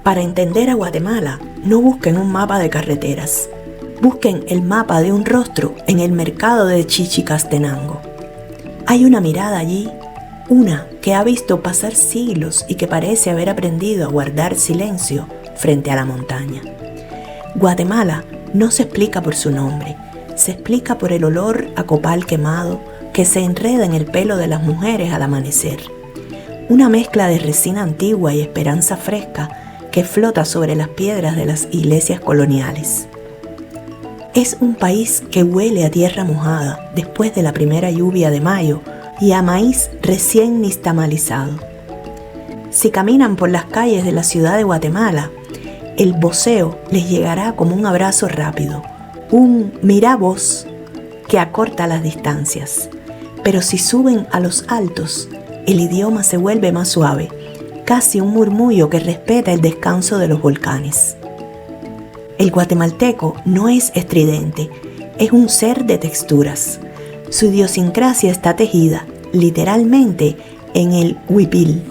Para entender a Guatemala, no busquen un mapa de carreteras. Busquen el mapa de un rostro en el mercado de Chichicastenango. Hay una mirada allí, una que ha visto pasar siglos y que parece haber aprendido a guardar silencio frente a la montaña. Guatemala no se explica por su nombre, se explica por el olor a copal quemado que se enreda en el pelo de las mujeres al amanecer. Una mezcla de resina antigua y esperanza fresca que flota sobre las piedras de las iglesias coloniales. Es un país que huele a tierra mojada después de la primera lluvia de mayo y a maíz recién nixtamalizado. Si caminan por las calles de la ciudad de Guatemala, el voceo les llegará como un abrazo rápido, un mirá vos que acorta las distancias. Pero si suben a los altos, el idioma se vuelve más suave, casi un murmullo que respeta el descanso de los volcanes. El guatemalteco no es estridente, es un ser de texturas. Su idiosincrasia está tejida, literalmente, en el huipil.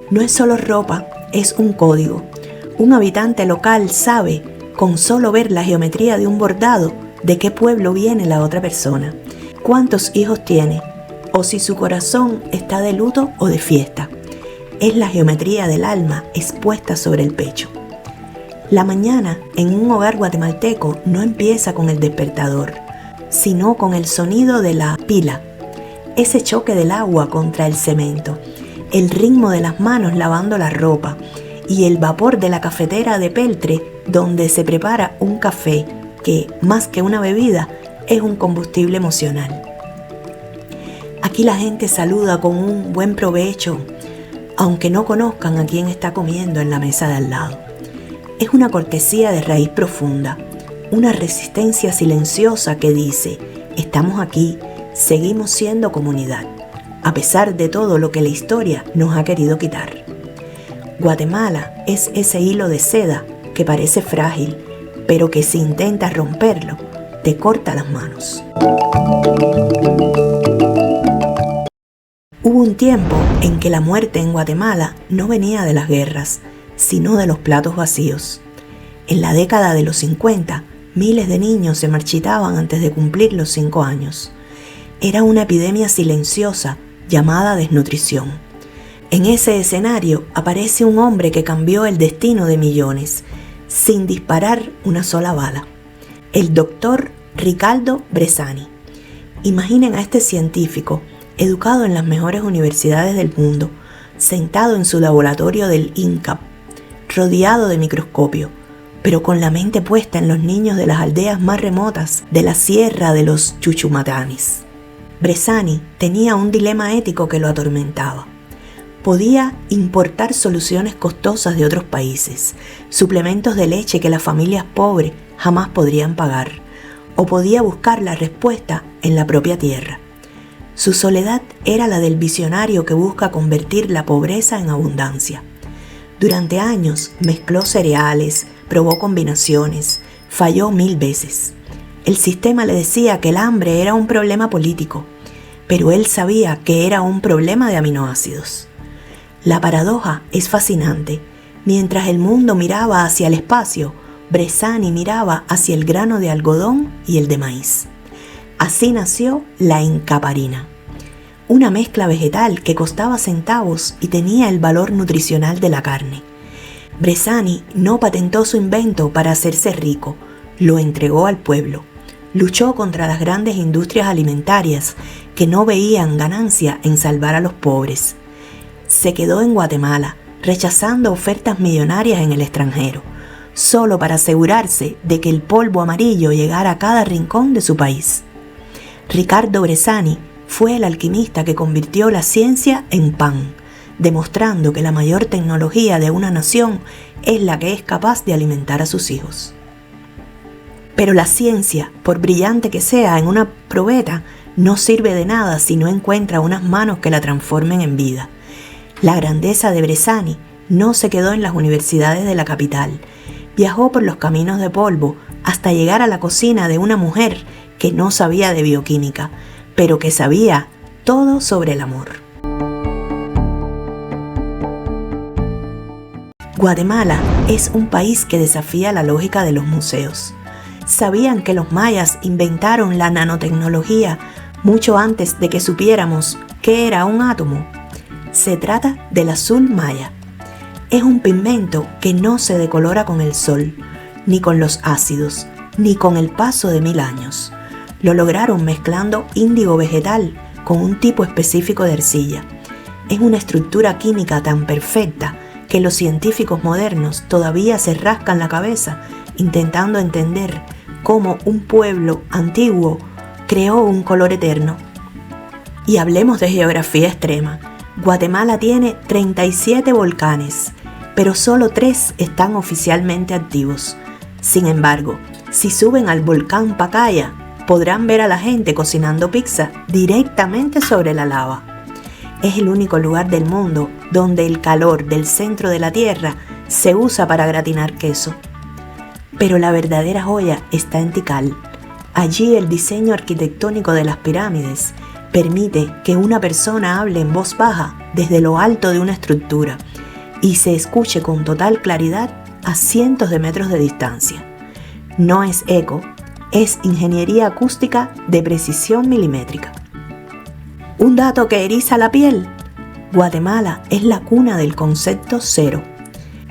No es solo ropa, es un código. Un habitante local sabe, con solo ver la geometría de un bordado, de qué pueblo viene la otra persona, cuántos hijos tiene, o si su corazón está de luto o de fiesta. Es la geometría del alma expuesta sobre el pecho. La mañana en un hogar guatemalteco no empieza con el despertador, sino con el sonido de la pila, ese choque del agua contra el cemento, el ritmo de las manos lavando la ropa y el vapor de la cafetera de peltre donde se prepara un café que, más que una bebida, es un combustible emocional. Aquí la gente saluda con un buen provecho, aunque no conozcan a quién está comiendo en la mesa de al lado. Es una cortesía de raíz profunda, una resistencia silenciosa que dice, estamos aquí, seguimos siendo comunidad, a pesar de todo lo que la historia nos ha querido quitar. Guatemala es ese hilo de seda que parece frágil, pero que si intentas romperlo, te corta las manos. Hubo un tiempo en que la muerte en Guatemala no venía de las guerras, sino de los platos vacíos. En la década de los 50, miles de niños se marchitaban antes de cumplir los 5 años. Era una epidemia silenciosa llamada desnutrición. En ese escenario aparece un hombre que cambió el destino de millones, sin disparar una sola bala. El doctor Ricardo Bressani. Imaginen a este científico, educado en las mejores universidades del mundo, sentado en su laboratorio del INCAP, rodeado de microscopio, pero con la mente puesta en los niños de las aldeas más remotas de la sierra de los Chuchumatanes. Bressani tenía un dilema ético que lo atormentaba. Podía importar soluciones costosas de otros países, suplementos de leche que las familias pobres jamás podrían pagar, o podía buscar la respuesta en la propia tierra. Su soledad era la del visionario que busca convertir la pobreza en abundancia. Durante años mezcló cereales, probó combinaciones, falló 1000 veces. El sistema le decía que el hambre era un problema político, pero él sabía que era un problema de aminoácidos. La paradoja es fascinante. Mientras el mundo miraba hacia el espacio, Bressani miraba hacia el grano de algodón y el de maíz. Así nació la encaparina, una mezcla vegetal que costaba centavos y tenía el valor nutricional de la carne. Bressani no patentó su invento para hacerse rico, lo entregó al pueblo. Luchó contra las grandes industrias alimentarias que no veían ganancia en salvar a los pobres. Se quedó en Guatemala, rechazando ofertas millonarias en el extranjero, solo para asegurarse de que el polvo amarillo llegara a cada rincón de su país. Ricardo Bressani fue el alquimista que convirtió la ciencia en pan, demostrando que la mayor tecnología de una nación es la que es capaz de alimentar a sus hijos. Pero la ciencia, por brillante que sea en una probeta, no sirve de nada si no encuentra unas manos que la transformen en vida. La grandeza de Bressani no se quedó en las universidades de la capital. Viajó por los caminos de polvo hasta llegar a la cocina de una mujer que no sabía de bioquímica, pero que sabía todo sobre el amor. Guatemala es un país que desafía la lógica de los museos. ¿Sabían que los mayas inventaron la nanotecnología mucho antes de que supiéramos qué era un átomo? Se trata del azul maya. Es un pigmento que no se decolora con el sol, ni con los ácidos, ni con el paso de 1000 años. Lo lograron mezclando índigo vegetal con un tipo específico de arcilla. Es una estructura química tan perfecta que los científicos modernos todavía se rascan la cabeza intentando entender cómo un pueblo antiguo creó un color eterno. Y hablemos de geografía extrema. Guatemala tiene 37 volcanes, pero solo 3 están oficialmente activos. Sin embargo, si suben al volcán Pacaya, podrán ver a la gente cocinando pizza directamente sobre la lava. Es el único lugar del mundo donde el calor del centro de la Tierra se usa para gratinar queso. Pero la verdadera joya está en Tikal. Allí el diseño arquitectónico de las pirámides permite que una persona hable en voz baja desde lo alto de una estructura y se escuche con total claridad a cientos de metros de distancia. No es eco, es ingeniería acústica de precisión milimétrica. Un dato que eriza la piel: Guatemala es la cuna del concepto cero.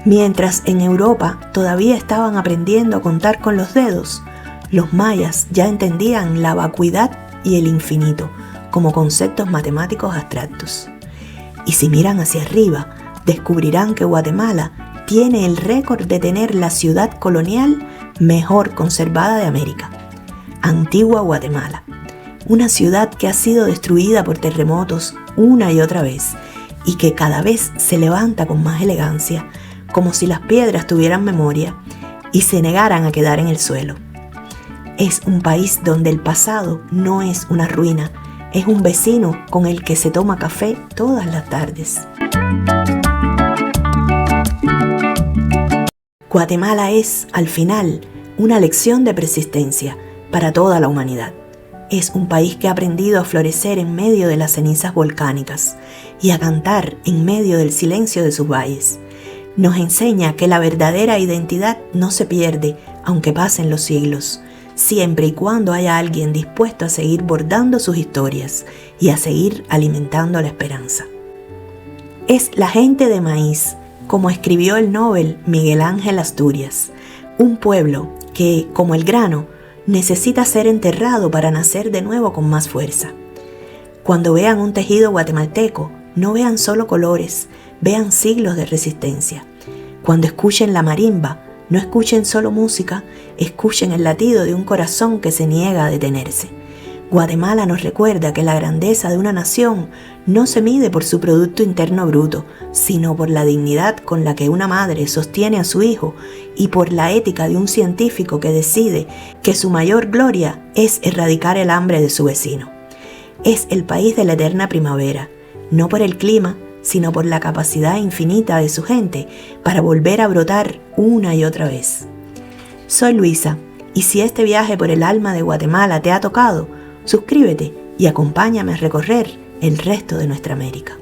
Mientras en Europa todavía estaban aprendiendo a contar con los dedos, los mayas ya entendían la vacuidad y el infinito como conceptos matemáticos abstractos. Y si miran hacia arriba, descubrirán que Guatemala tiene el récord de tener la ciudad colonial mejor conservada de América. Antigua Guatemala, una ciudad que ha sido destruida por terremotos una y otra vez y que cada vez se levanta con más elegancia, como si las piedras tuvieran memoria y se negaran a quedar en el suelo. Es un país donde el pasado no es una ruina, es un vecino con el que se toma café todas las tardes. Guatemala es, al final, una lección de persistencia para toda la humanidad. Es un país que ha aprendido a florecer en medio de las cenizas volcánicas y a cantar en medio del silencio de sus valles. Nos enseña que la verdadera identidad no se pierde, aunque pasen los siglos, siempre y cuando haya alguien dispuesto a seguir bordando sus historias y a seguir alimentando la esperanza. Es la gente de maíz, como escribió el Nobel Miguel Ángel Asturias, un pueblo que, como el grano, necesita ser enterrado para nacer de nuevo con más fuerza. Cuando vean un tejido guatemalteco, no vean solo colores, vean siglos de resistencia. Cuando escuchen la marimba, no escuchen solo música, escuchen el latido de un corazón que se niega a detenerse. Guatemala nos recuerda que la grandeza de una nación no se mide por su Producto Interno Bruto, sino por la dignidad con la que una madre sostiene a su hijo y por la ética de un científico que decide que su mayor gloria es erradicar el hambre de su vecino. Es el país de la eterna primavera, no por el clima, sino por la capacidad infinita de su gente para volver a brotar una y otra vez. Soy Luisa, y si este viaje por el alma de Guatemala te ha tocado, suscríbete y acompáñame a recorrer el resto de nuestra América.